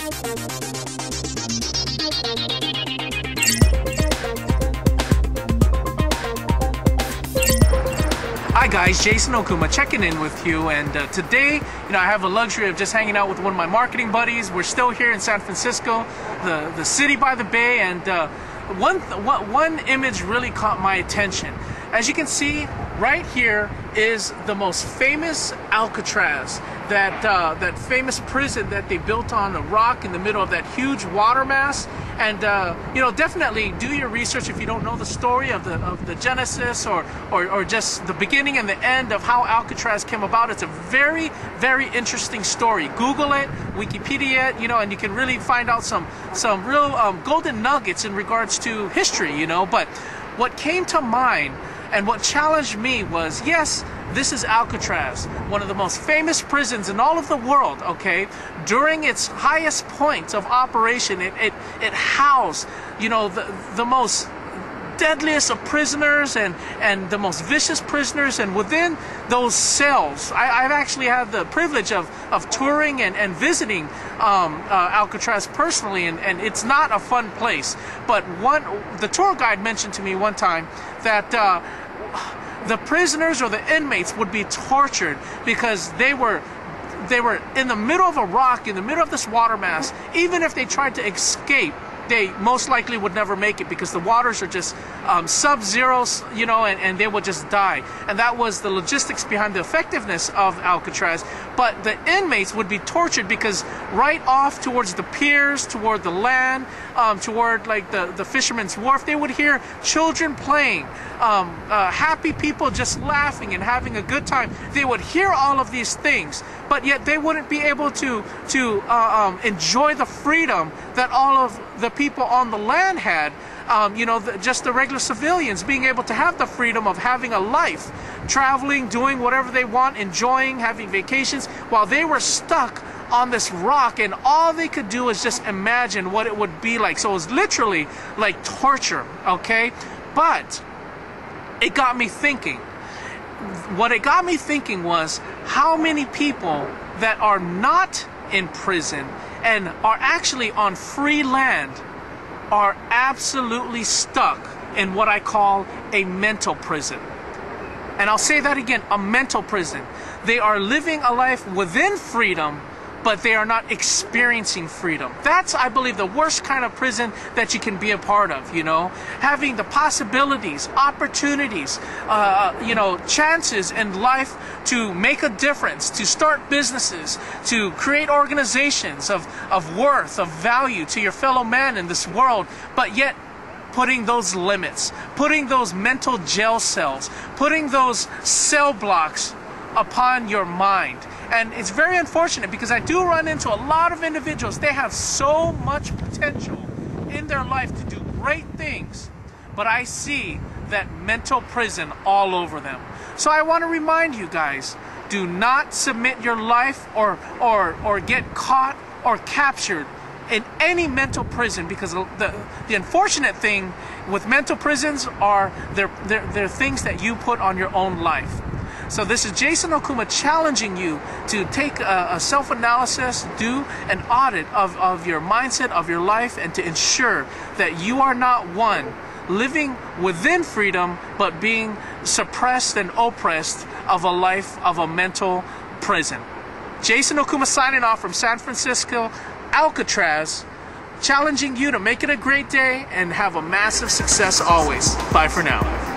Hi guys, Jason Okuma checking in with you, and today, I have the luxury of just hanging out with one of my marketing buddies. We're still here in San Francisco, the city by the bay, and one image really caught my attention. As you can see, right here is the most famous Alcatraz, that famous prison that they built on a rock in the middle of that huge water mass. And definitely do your research if you don't know the story of the genesis or just the beginning and the end of how Alcatraz came about. It's a very, very interesting story. Google it, Wikipedia it, and you can really find out some real golden nuggets in regards to history, But what came to mind and what challenged me was, yes, this is Alcatraz, one of the most famous prisons in all of the world, okay? During its highest point of operation, it housed, the most deadliest of prisoners and the most vicious prisoners. And within those cells, I've actually had the privilege of touring and visiting Alcatraz personally, and it's not a fun place. But the tour guide mentioned to me one time that the prisoners or the inmates would be tortured because they were in the middle of a rock, in the middle of this water mass. Even if they tried to escape, they most likely would never make it because the waters are just sub-zero, and they would just die. And that was the logistics behind the effectiveness of Alcatraz. But the inmates would be tortured because right off towards the piers, toward the land, toward like the fisherman's wharf, they would hear children playing, happy people just laughing and having a good time. They would hear all of these things, but yet they wouldn't be able to enjoy the freedom that all of the people on the land had. Just the regular civilians being able to have the freedom of having a life, traveling, doing whatever they want, enjoying, having vacations, while they were stuck on this rock, and all they could do is just imagine what it would be like. So it was literally like torture, okay? But it got me thinking. What it got me thinking was how many people that are not in prison and are actually on free land are absolutely stuck in what I call a mental prison. And I'll say that again, a mental prison. They are living a life within freedom, but they are not experiencing freedom. That's, I believe, the worst kind of prison that you can be a part of, Having the possibilities, opportunities, chances in life to make a difference, to start businesses, to create organizations of worth, of value to your fellow man in this world, but yet putting those limits, putting those mental jail cells, putting those cell blocks upon your mind. And it's very unfortunate because I do run into a lot of individuals. They have so much potential in their life to do great things, but I see that mental prison all over them. So I want to remind you guys, do not submit your life or get caught or captured in any mental prison, because the unfortunate thing with mental prisons are they're things that you put on your own life. So this is Jason Okuma challenging you to take a self-analysis, do an audit of your mindset, of your life, and to ensure that you are not one living within freedom, but being suppressed and oppressed of a life of a mental prison. Jason Okuma signing off from San Francisco, Alcatraz, challenging you to make it a great day and have a massive success always. Bye for now.